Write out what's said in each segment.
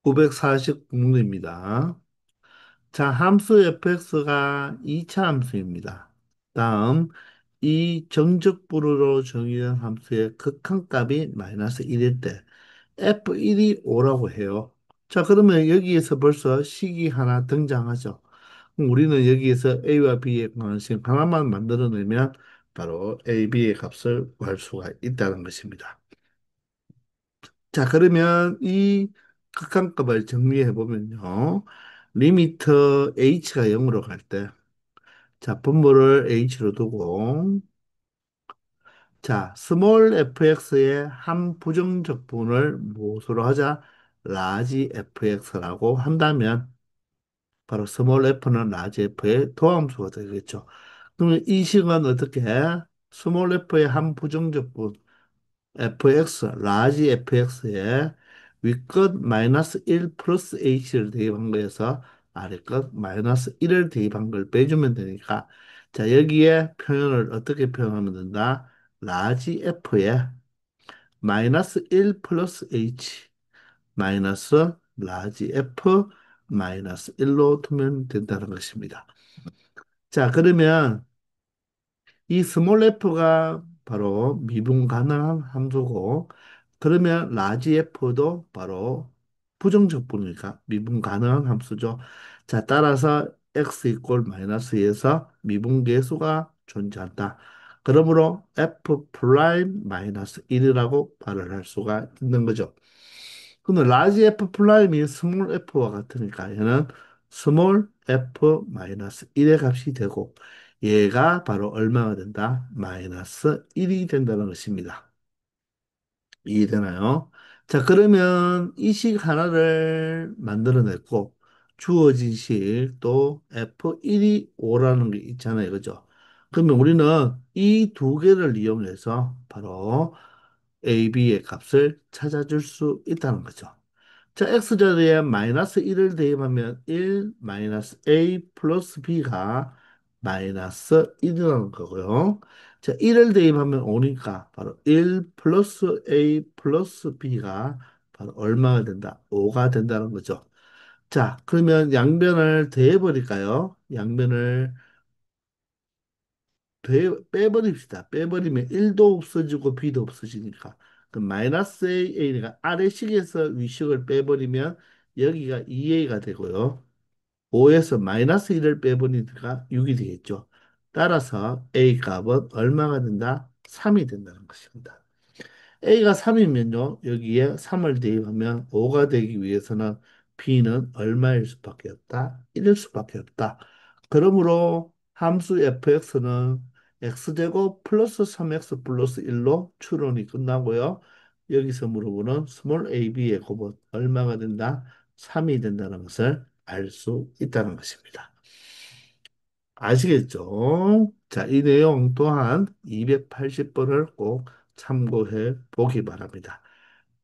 940문입니다. 자, 함수 fx가 2차 함수입니다. 다음, 이 정적분으로 정의된 함수의 극한값이 마이너스 1일 때 f1이 5라고 해요. 자, 그러면 여기에서 벌써 식이 하나 등장하죠. 그럼 우리는 여기에서 a와 b의 관식 하나만 만들어내면 바로 a, b의 값을 구할 수가 있다는 것입니다. 자, 그러면 이 극한값을 정리해 보면요. 리미트 h가 0으로 갈 때, 자, 분모를 h로 두고, 자, 스몰 fx의 한 부정적분을 무엇으로 하자? 라지 fx라고 한다면, 바로 스몰 f는 라지 f의 도함수가 되겠죠. 그러면 이 식은 어떻게 해? 스몰 f의 한 부정적분, fx, 라지 fx에 윗것 마이너스 1 플러스 h를 대입한 거에서 아래것 마이너스 1을 대입한 걸 빼주면 되니까 자 여기에 표현을 어떻게 표현하면 된다? 라지 f에 마이너스 1 플러스 h 마이너스 라지 f 마이너스 1로 두면 된다는 것입니다. 자 그러면 이 스몰 f가 바로 미분 가능한 함수고, 그러면 라지 f도 바로 부정적분이니까 미분 가능한 함수죠. 자, 따라서 x 이꼴 마이너스에서 미분계수가 존재한다. 그러므로 f 프라임 마이너스 1이라고 발을 할 수가 있는 거죠. 그러면 라지 f 프라임이 스몰 f와 같으니까 얘는 스몰 f 마이너스 1의 값이 되고 얘가 바로 얼마가 된다? 마이너스 1이 된다는 것입니다. 이해되나요? 자, 그러면 이 식 하나를 만들어냈고 주어진 식 또 f1이 5라는 게 있잖아요. 그죠? 그러면 우리는 이 두 개를 이용해서 바로 a, b의 값을 찾아줄 수 있다는 거죠. 자, x자리에 마이너스 1을 대입하면 1 마이너스 a 플러스 b가 마이너스 1이라는 거고요. 자, 1을 대입하면 5니까 바로 1 플러스 a 플러스 b가 바로 얼마가 된다? 5가 된다는 거죠. 자, 그러면 양변을 대해버릴까요? 양변을 빼버립시다. 빼버리면 1도 없어지고 b도 없어지니까. 그 마이너스 a니까 아래식에서 위식을 빼버리면 여기가 2a가 되고요. 5에서 마이너스 1을 빼버리니까 6이 되겠죠. 따라서 a 값은 얼마가 된다? 3이 된다는 것입니다. A가 3이면요. 여기에 3을 대입하면 5가 되기 위해서는 B는 얼마일 수밖에 없다? 1일 수밖에 없다. 그러므로 함수 fx는 x제곱 플러스 3x 플러스 1로 추론이 끝나고요. 여기서 물어보는 스몰 ab의 곱은 얼마가 된다? 3이 된다는 것을 알 수 있다는 것입니다. 아시겠죠? 자, 이 내용 또한 280번을 꼭 참고해 보기 바랍니다.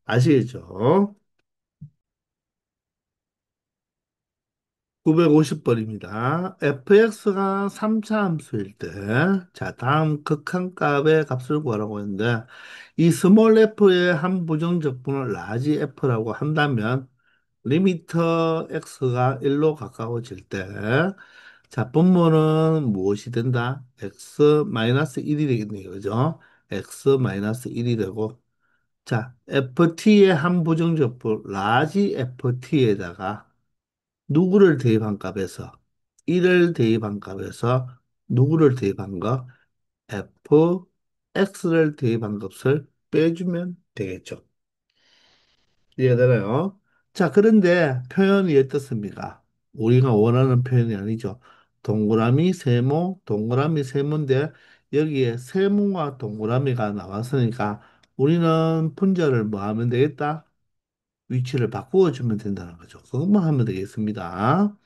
아시겠죠? 950번입니다. fx가 3차 함수일 때, 자, 다음 극한값의 값을 구하라고 했는데, 이 스몰 f의 한 부정적분을 라지 f라고 한다면, 리미터 x가 1로 가까워질 때, 자, 분모는 무엇이 된다? x-1이 되겠네요. 그죠? x-1이 되고, 자, ft의 한 부정적분, 라지 ft에다가 누구를 대입한 값에서 1을 대입한 값에서 누구를 대입한 거 fx를 대입한 값을 빼주면 되겠죠. 이해되나요? 자, 그런데 표현이 어떻습니까? 우리가 원하는 표현이 아니죠. 동그라미, 세모, 동그라미, 세모인데 여기에 세모와 동그라미가 나왔으니까 우리는 분자를 뭐 하면 되겠다? 위치를 바꾸어 주면 된다는 거죠. 그것만 하면 되겠습니다.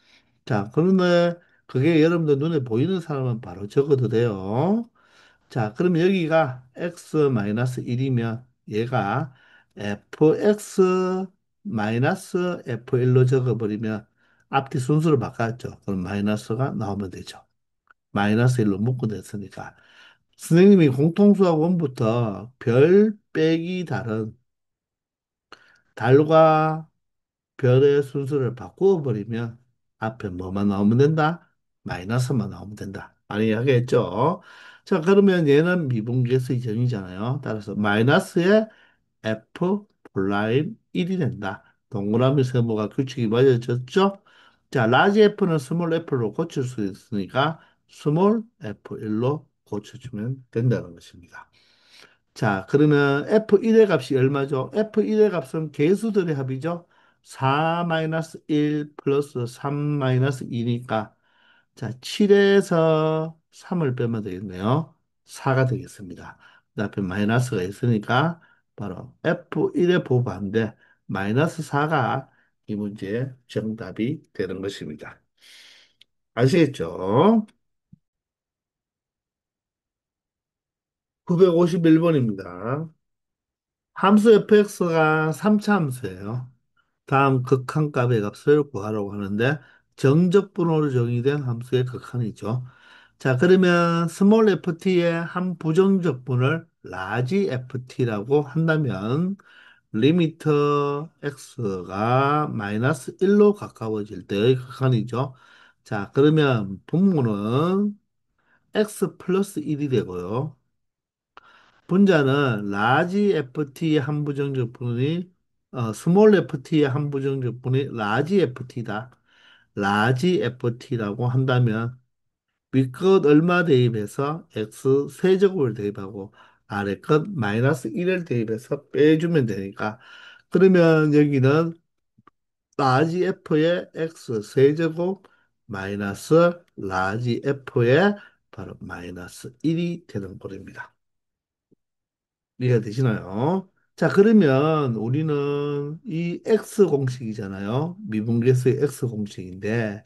자, 그런데 그게 여러분들 눈에 보이는 사람은 바로 적어도 돼요. 자, 그러면 여기가 x-1이면 얘가 fx-f1로 적어버리면 앞뒤 순서를 바꿨죠. 그럼 마이너스가 나오면 되죠. 마이너스 1로 묶어냈으니까. 선생님이 공통수학 원부터 별 빼기 달은 달과 별의 순서를 바꾸어 버리면 앞에 뭐만 나오면 된다? 마이너스만 나오면 된다. 아니하겠죠? 자, 그러면 얘는 미분계수 이정이잖아요. 따라서 마이너스의 f 플라임 1이 된다. 동그라미 세모가 규칙이 맞아졌죠? 자, 라지 f는 스몰 f로 고칠 수 있으니까 스몰 f1로 고쳐주면 된다는 것입니다. 자, 그러면 F1의 값이 얼마죠? F1의 값은 개수들의 합이죠? 4-1 플러스 3-2니까 자, 7에서 3을 빼면 되겠네요. 4가 되겠습니다. 그 앞에 마이너스가 있으니까 바로 F1의 보반대 마이너스 4가 이 문제의 정답이 되는 것입니다. 아시겠죠? 951번입니다. 함수 fx가 3차 함수예요. 다음 극한값의 값을 구하라고 하는데 정적분호로 정의된 함수의 극한이죠. 자, 그러면 스몰 ft의 한 부정적분을 라지 ft라고 한다면 리미터 x가 마이너스 1로 가까워질 때의 극한이죠. 자, 그러면 분모는 x 플러스 1이 되고요. 분자는 라지 ft의 한 부정적분이 스몰 ft의 한 부정적분이 라지 ft다. 라지 ft라고 한다면 윗것 얼마 대입해서 x 세제곱을 대입하고 아래 것 마이너스 1을 대입해서 빼주면 되니까 그러면 여기는 라지 f의 x 세제곱 마이너스 라지 f의 바로 마이너스 1이 되는 꼴입니다. 이해가 되시나요? 자, 그러면 우리는 이 x 공식이잖아요. 미분계수의 x 공식인데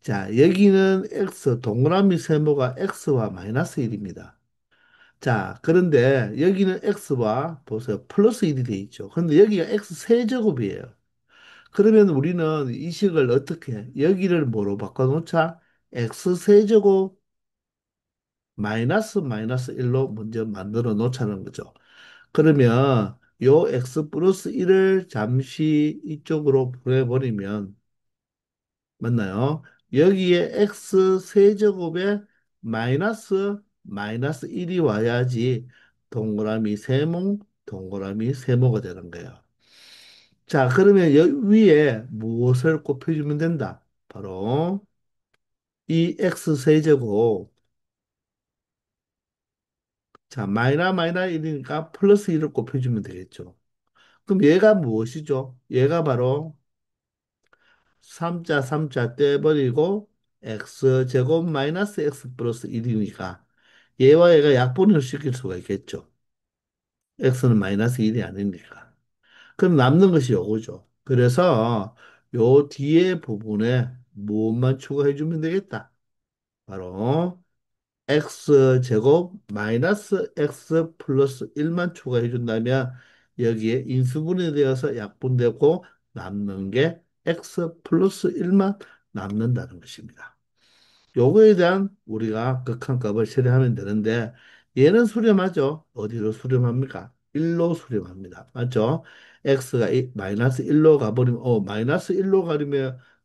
자, 여기는 x, 동그라미 세모가 x와 마이너스 1입니다. 자, 그런데 여기는 x와 보세요. 플러스 1이 돼 있죠. 그런데 여기가 x 세제곱이에요. 그러면 우리는 이 식을 어떻게 해? 여기를 뭐로 바꿔놓자? x 세제곱 마이너스 마이너스 1로 먼저 만들어 놓자는 거죠. 그러면 요 x 플러스 1을 잠시 이쪽으로 보내버리면 맞나요? 여기에 x 세제곱에 마이너스 마이너스 1이 와야지 동그라미 세모 동그라미 세모가 되는 거예요. 자, 그러면 위에 무엇을 곱해주면 된다? 바로 이 x 세제곱 자 마이너 1이니까 플러스 1을 곱해주면 되겠죠. 그럼 얘가 무엇이죠? 얘가 바로 3자 떼버리고 x제곱 마이너스 x 플러스 1이니까 얘와 얘가 약분을 시킬 수가 있겠죠. x는 마이너스 1이 아니니까. 그럼 남는 것이 요거죠. 그래서 요 뒤에 부분에 무엇만 추가해 주면 되겠다. 바로 x제곱 마이너스 x 플러스 1만 추가해 준다면 여기에 인수분해 되어서 약분되고 남는 게 x 플러스 1만 남는다는 것입니다. 요거에 대한 우리가 극한값을 처리하면 되는데 얘는 수렴하죠. 어디로 수렴합니까? 1로 수렴합니다. 맞죠? x가 마이너스 1로 가버리면 마이너스 1로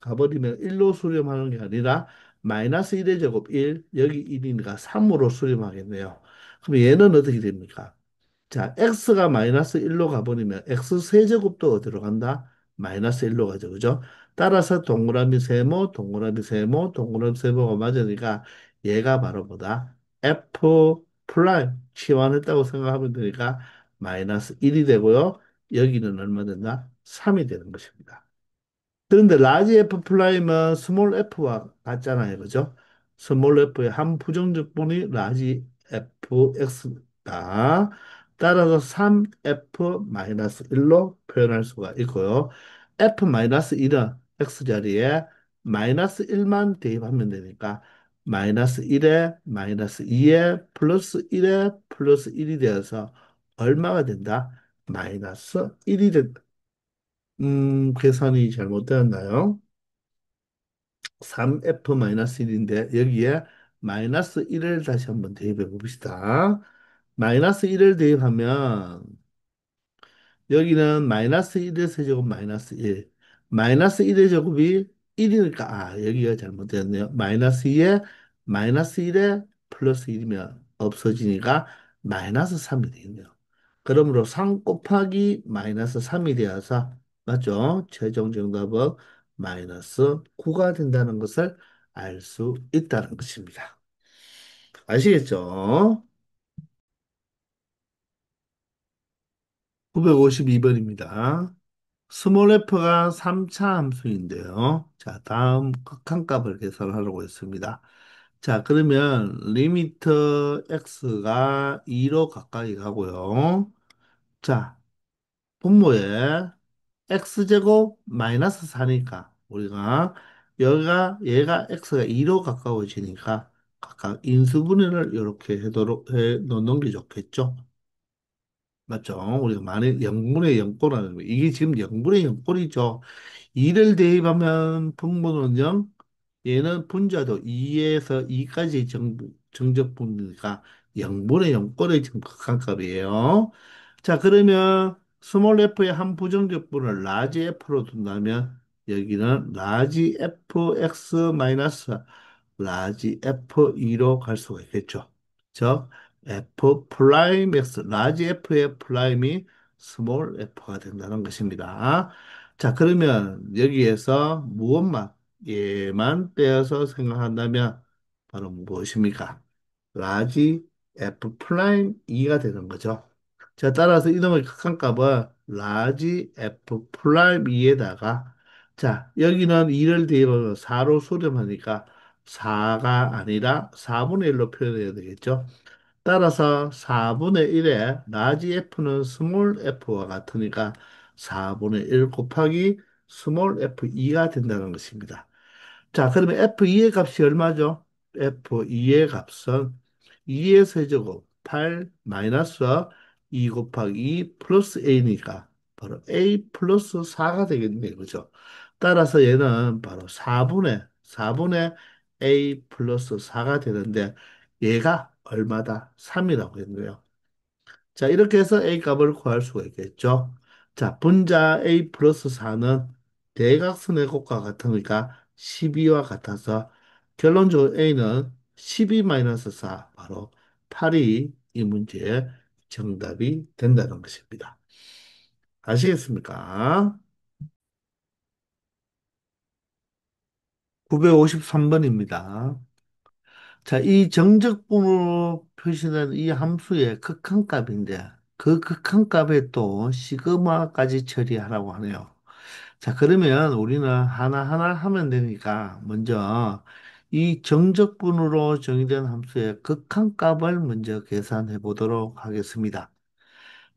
가버리면 1로 수렴하는 게 아니라 마이너스 1의 제곱 1 여기 1이니까 3으로 수렴하겠네요. 그럼 얘는 어떻게 됩니까? 자, x가 마이너스 1로 가버리면 x 세제곱도 어디로 간다? 마이너스 1로 가죠. 그죠? 따라서 동그라미 세모, 동그라미 세모, 동그라미 세모가 맞으니까 얘가 바로 뭐다? f 프라임 치환했다고 생각하면 되니까 마이너스 1이 되고요. 여기는 얼마 된다? 3이 되는 것입니다. 그런데 라지 F 플라임은 스몰 f와 같잖아요. 그죠? 스몰 f의 한 부정적분이 라지 fx다. 따라서 3f-1로 표현할 수가 있고요. f-1은 x 자리에 마이너스 1만 대입하면 되니까 마이너스 1에 마이너스 2에 플러스 1에 플러스 1이 되어서 얼마가 된다? 마이너스 1이 된다. 계산이 잘못되었나요? 3f-1인데 여기에 마이너스 1을 다시 한번 대입해 봅시다. 마이너스 1을 대입하면 여기는 마이너스 1의 세제곱 마이너스 1 마이너스 1의 제곱이 1이니까, 여기가 잘못되었네요. 마이너스 2에 마이너스 1에 플러스 1이면 없어지니까 마이너스 3이 되겠네요. 그러므로 3 곱하기 마이너스 3이 되어서, 맞죠? 최종 정답은 마이너스 9가 된다는 것을 알 수 있다는 것입니다. 아시겠죠? 952번입니다. 스몰 f가 3차 함수인데요. 자, 다음 극한값을 계산하려고 했습니다. 자, 그러면 리미트 x가 2로 가까이 가고요. 자, 분모에 x제곱 마이너스 4니까 우리가 여기가 얘가 x가 2로 가까워지니까 각각 인수분해를 이렇게 해 놓는 게 좋겠죠. 맞죠? 우리가 만약 0분의 0꼴하는 거 이게 지금 0분의 0꼴이죠. 2를 대입하면 분모는 0, 얘는 분자도 2에서 2까지 정적분이니까 0분의 0꼴의 지금 극한값이에요. 자, 그러면 스몰 f의 한 부정적분을 라지 f로 둔다면 여기는 라지 fx 마이너스 라지 f2로 갈 수가 있겠죠. 즉 f 프라임 x 라지 f의 프라임이 스몰 f가 된다는 것입니다. 자, 그러면 여기에서 무엇만 얘만 떼어서 생각한다면 바로 무엇입니까? 라지 f 프라임 2가 되는 거죠. 자, 따라서 이놈의 극한값은 라지 f 프라임 2에다가 자, 여기는 2를 대입하면 4로 수렴하니까 4가 아니라 4분의 1로 표현해야 되겠죠. 따라서 4분의 1에 라지 f는 스몰 f와 같으니까 4분의 1 곱하기 스몰 f2가 된다는 것입니다. 자, 그러면 F2의 값이 얼마죠? F2의 값은 2의 세제곱 8 마이너스 2 곱하기 2 플러스 A니까 바로 A 플러스 4가 되겠네요. 그죠? 따라서 얘는 바로 4분의 A 플러스 4가 되는데 얘가 얼마다? 3이라고 했네요. 자, 이렇게 해서 A 값을 구할 수가 있겠죠. 자, 분자 A 플러스 4는 대각선의 곱과 같으니까 12와 같아서 결론적으로 A는 12-4, 바로 8이 이 문제의 정답이 된다는 것입니다. 아시겠습니까? 953번입니다. 자, 이 정적분으로 표시된 이 함수의 극한값인데 그 극한값에 또 시그마까지 처리하라고 하네요. 자, 그러면 우리는 하나하나 하면 되니까 먼저 이 정적분으로 정의된 함수의 극한값을 먼저 계산해 보도록 하겠습니다.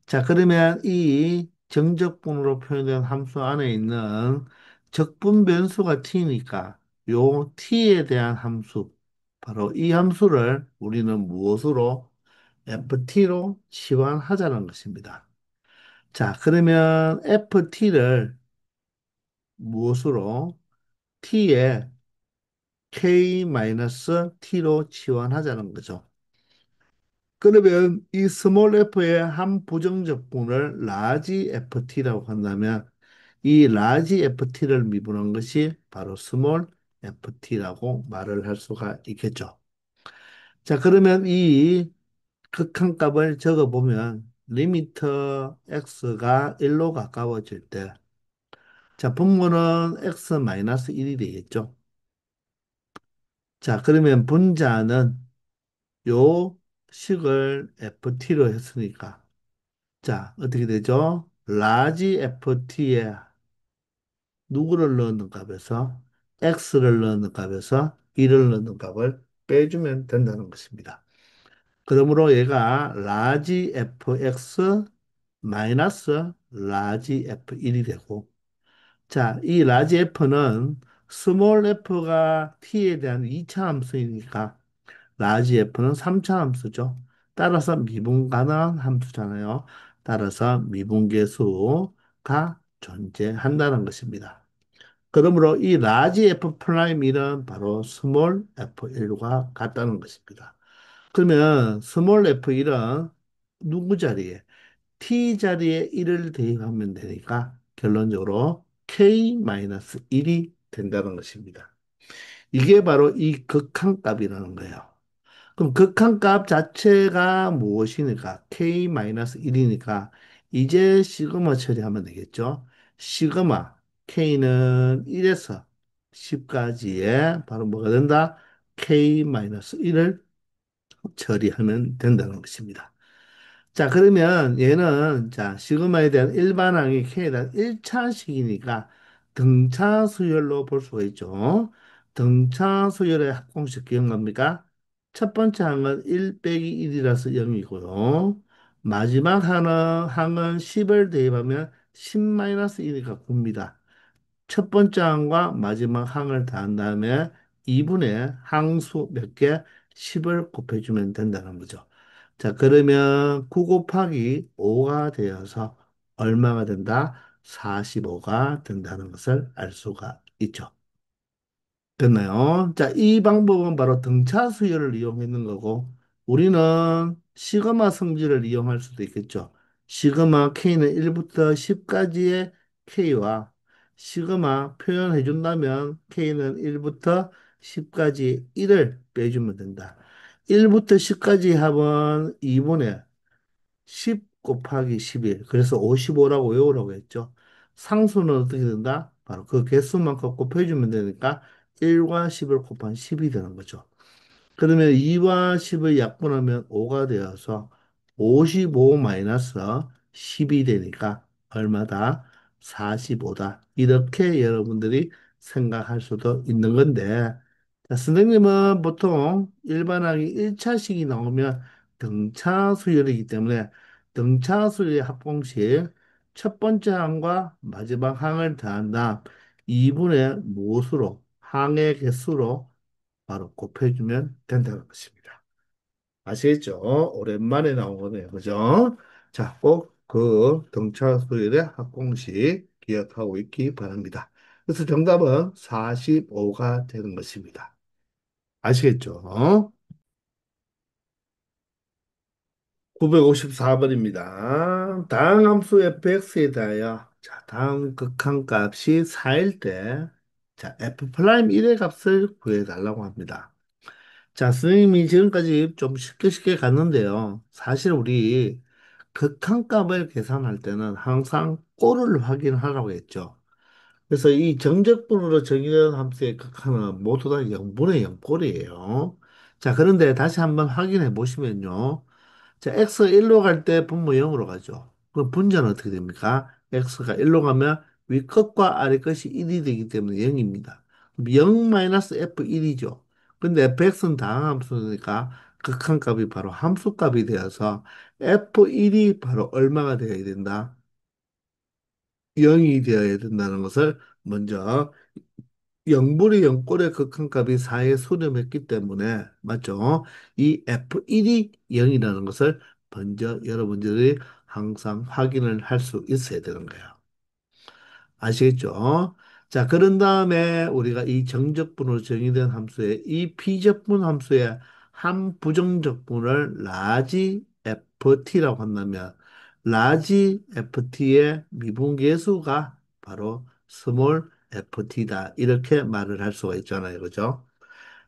자, 그러면 이 정적분으로 표현된 함수 안에 있는 적분 변수가 t니까 요 t에 대한 함수, 바로 이 함수를 우리는 무엇으로? ft로 치환하자는 것입니다. 자, 그러면 ft를 무엇으로? t에 k-t로 치환하자는 거죠. 그러면 이 스몰 f의 한 부정적분을 라지 ft라고 한다면 이 라지 ft를 미분한 것이 바로 스몰 ft라고 말을 할 수가 있겠죠. 자, 그러면 이 극한값을 적어보면 리미터 x가 1로 가까워질 때 자, 분모는 x-1이 되겠죠. 자, 그러면 분자는 요 식을 ft로 했으니까 자, 어떻게 되죠? 라지 ft에 누구를 넣는 값에서 x를 넣는 값에서 1을 넣는 값을 빼주면 된다는 것입니다. 그러므로 얘가 라지 fx 마이너스 라지 f1이 되고 자, 이 라지 f는 스몰 f가 t에 대한 2차 함수이니까 라지 f는 3차 함수죠. 따라서 미분 가능한 함수잖아요. 따라서 미분계수가 존재한다는 것입니다. 그러므로 이 라지 f 프라임 1은 바로 스몰 f1과 같다는 것입니다. 그러면 스몰 f1은 누구 자리에? t 자리에 1을 대입하면 되니까 결론적으로 K-1이 된다는 것입니다. 이게 바로 이 극한값이라는 거예요. 그럼 극한값 자체가 무엇이니까? K-1이니까 이제 시그마 처리하면 되겠죠. 시그마 K는 1에서 10까지의 바로 뭐가 된다? K-1을 처리하면 된다는 것입니다. 자, 그러면 얘는, 자, 시그마에 대한 일반항이 K에 대한 1차식이니까 등차 수열로 볼 수가 있죠. 등차 수열의 합공식 기억납니까? 첫 번째 항은 1 빼기 1이라서 0이고요. 마지막 항은 10을 대입하면 10-1이니까 9입니다. 첫 번째 항과 마지막 항을 더한 다음에 2분의 항수 몇 개? 10을 곱해주면 된다는 거죠. 자, 그러면 9 곱하기 5가 되어서 얼마가 된다? 45가 된다는 것을 알 수가 있죠. 됐나요? 자, 이 방법은 바로 등차 수열을 이용했는 거고, 우리는 시그마 성질을 이용할 수도 있겠죠. 시그마 K는 1부터 10까지의 K와 시그마 표현해 준다면 K는 1부터 10까지 1을 빼주면 된다. 1부터 10까지 합은 2분의 10 곱하기 11. 그래서 55라고 외우라고 했죠. 상수는 어떻게 된다? 바로 그 개수만큼 곱해주면 되니까 1과 10을 곱한 10이 되는 거죠. 그러면 2와 10을 약분하면 5가 되어서 55 마이너스 10이 되니까 얼마다? 45다. 이렇게 여러분들이 생각할 수도 있는 건데, 자, 선생님은 보통 일반항이 1차식이 나오면 등차 수열이기 때문에 등차 수열의 합공식 첫 번째 항과 마지막 항을 더한다. 2분의 못으로 항의 개수로 바로 곱해주면 된다는 것입니다. 아시겠죠? 오랜만에 나온 거네요. 그죠? 자, 꼭 그 등차수열의 합공식 기억하고 있기 바랍니다. 그래서 정답은 45가 되는 것입니다. 아시겠죠? 954번입니다. 다음 함수 fx에 대하여 자, 다음 극한값이 4일 때 자, f'1의 값을 구해달라고 합니다. 자, 선생님이 지금까지 좀 쉽게 쉽게 갔는데요. 사실 우리 극한값을 계산할 때는 항상 꼴을 확인하라고 했죠. 그래서 이 정적분으로 정의된 함수의 극한은 모두 다 0분의 0꼴이에요. 자, 그런데 다시 한번 확인해 보시면요. 자, x 1로 갈 때 분모 0으로 가죠. 그럼 분자는 어떻게 됩니까? x가 1로 가면 위끝과 아래끝이 1이 되기 때문에 0입니다. 0-f1이죠. 근데 fx는 다항함수니까 극한값이 바로 함수값이 되어서 f1이 바로 얼마가 되어야 된다? 0이 되어야 된다는 것을 먼저 0분의 0꼴의 극한값이 4에 수렴했기 때문에 맞죠? 이 F1이 0이라는 것을 먼저 여러분들이 항상 확인을 할 수 있어야 되는 거예요. 아시겠죠? 자, 그런 다음에 우리가 이 정적분으로 정의된 함수의 이 비적분 함수의 한 부정적분을 라지 FT라고 한다면 라지 FT의 미분계수가 바로 스몰 FT다. 이렇게 말을 할 수가 있잖아요. 그죠?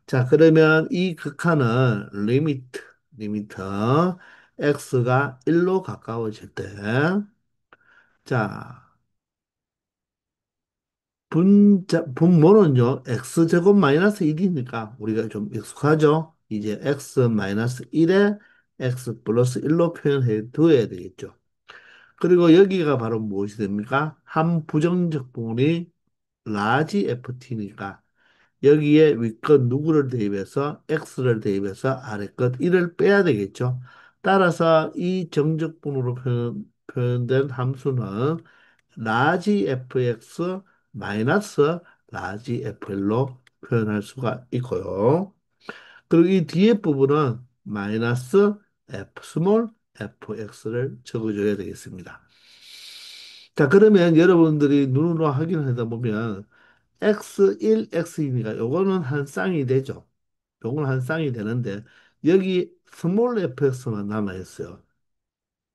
자, 그러면 이 극한은 리미트 x가 1로 가까워질 때 자, 분모는요, x제곱 마이너스 1이니까 우리가 좀 익숙하죠? 이제 x 마이너스 1에 x 플러스 1로 표현해 두어야 되겠죠. 그리고 여기가 바로 무엇이 됩니까? 한 부정적 분이 라지 ft니까 여기에 윗것 누구를 대입해서 x를 대입해서 아래것 1을 빼야 되겠죠. 따라서 이 정적분으로 표현된 함수는 라지 fx 마이너스 라지 fl로 표현할 수가 있고요. 그리고 이 뒤에 부분은 마이너스 f 스몰 fx를 적어줘야 되겠습니다. 자, 그러면 여러분들이 눈으로 확인하다 보면 x1, x2니까 요거는 한 쌍이 되죠. 요건 한 쌍이 되는데 여기 스몰 fx만 남아 있어요.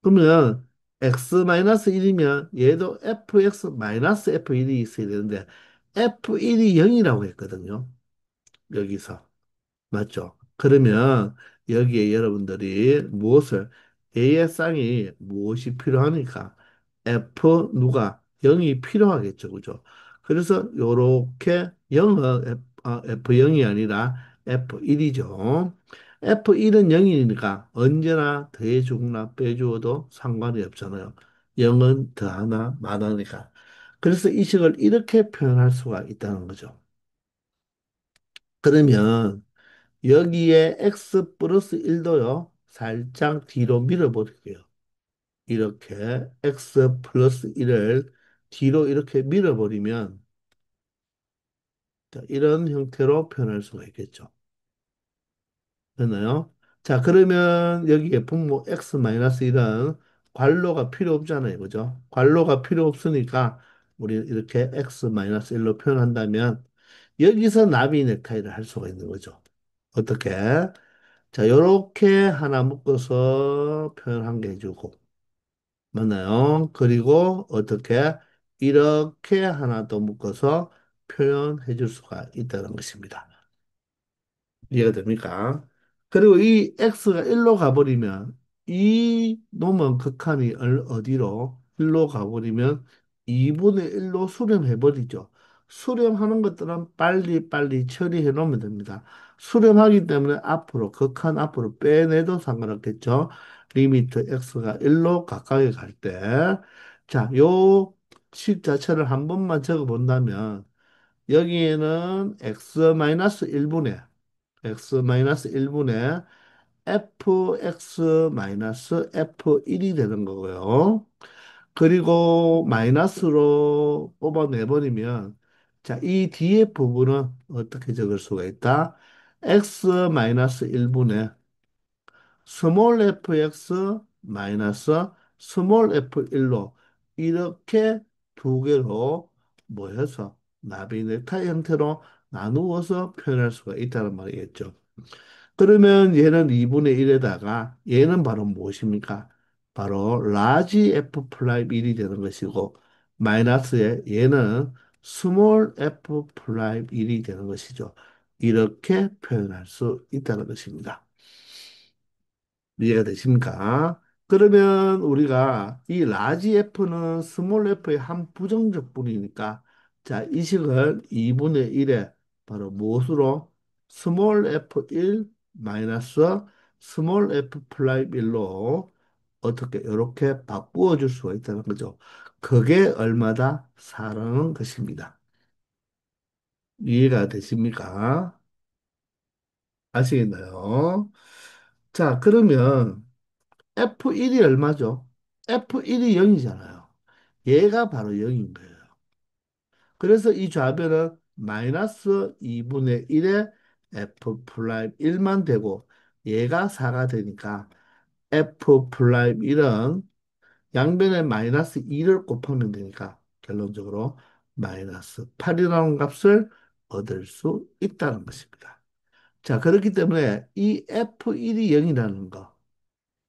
그러면 x-1이면 얘도 fx-f1이 있어야 되는데 f1이 0이라고 했거든요. 여기서. 맞죠? 그러면 여기에 여러분들이 무엇을 A의 쌍이 무엇이 필요하니까 F 누가 0이 필요하겠죠. 그죠? 그래서 요렇게 0은 F0이 아니라 F1이죠. F1은 0이니까 언제나 더해주거나 빼주어도 상관이 없잖아요. 0은 더하나 마나니까. 그래서 이 식을 이렇게 표현할 수가 있다는 거죠. 그러면 여기에 x 플러스 1도요. 살짝 뒤로 밀어버릴게요. 이렇게 x 플러스 1을 뒤로 이렇게 밀어버리면 자, 이런 형태로 표현할 수가 있겠죠. 됐나요? 자, 그러면 여기에 분모 x 마이너스 1은 괄호가 필요 없잖아요. 그죠? 괄호가 필요 없으니까 우리 이렇게 x 마이너스 1로 표현한다면 여기서 나비 넥타이를 할 수가 있는 거죠. 어떻게? 자, 요렇게 하나 묶어서 표현한 게 해주고, 맞나요? 그리고 어떻게 이렇게 하나 더 묶어서 표현해 줄 수가 있다는 것입니다. 이해가 됩니까? 그리고 이 x가 1로 가버리면 이 놈은 극한이 어디로? 1로 가버리면 2분의 1로 수렴해버리죠. 수렴하는 것들은 빨리빨리 처리해 놓으면 됩니다. 수렴하기 때문에 앞으로, 극한 앞으로 빼내도 상관없겠죠. 리미트 x가 1로 가까이 갈 때. 자, 요 식 자체를 한 번만 적어 본다면 여기에는 x-1분의 x-1분의 fx-f1이 되는 거고요. 그리고 마이너스로 뽑아내버리면 자, 이 뒤에 부분은 어떻게 적을 수가 있다? x-1분의 스몰 fx 마이너스 스몰 f1로 이렇게 두 개로 모여서 나비 넥타이 형태로 나누어서 표현할 수가 있다는 말이겠죠. 그러면 얘는 2분의 1에다가 얘는 바로 무엇입니까? 바로 라지 f 프라임 1이 되는 것이고 마이너스에 얘는 스몰 f 프라임 1이 되는 것이죠. 이렇게 표현할 수 있다는 것입니다. 이해가 되십니까? 그러면 우리가 이 라지 F는 스몰 F의 한 부정적 분이니까 자, 이 식을 2분의 1에 바로 무엇으로? 스몰 F1 마이너스 스몰 F 플라임 1로 어떻게 이렇게 바꾸어 줄 수가 있다는 거죠. 그게 얼마다? 4라는 것입니다. 이해가 되십니까? 아시겠나요? 자, 그러면 F1이 얼마죠? F1이 0이잖아요. 얘가 바로 0인 거예요. 그래서 이 좌변은 마이너스 2분의 1의 F 프라임 1만 되고 얘가 4가 되니까 F 프라임 1은 양변에 마이너스 2를 곱하면 되니까 결론적으로 마이너스 8이라는 값을 얻을 수 있다는 것입니다. 자, 그렇기 때문에 이 F1이 0이라는 거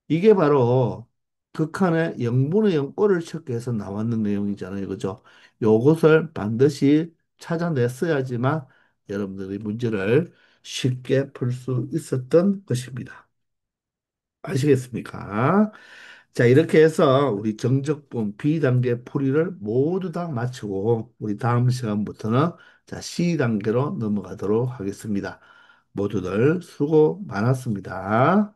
이게 바로 극한의 0분의 0꼴을 척해서 나왔는 내용이잖아요. 그죠? 요것을 반드시 찾아냈어야지만 여러분들이 문제를 쉽게 풀 수 있었던 것입니다. 아시겠습니까? 자, 이렇게 해서 우리 정적분 B단계 풀이를 모두 다 마치고 우리 다음 시간부터는 자, C단계로 넘어가도록 하겠습니다. 모두들 수고 많았습니다.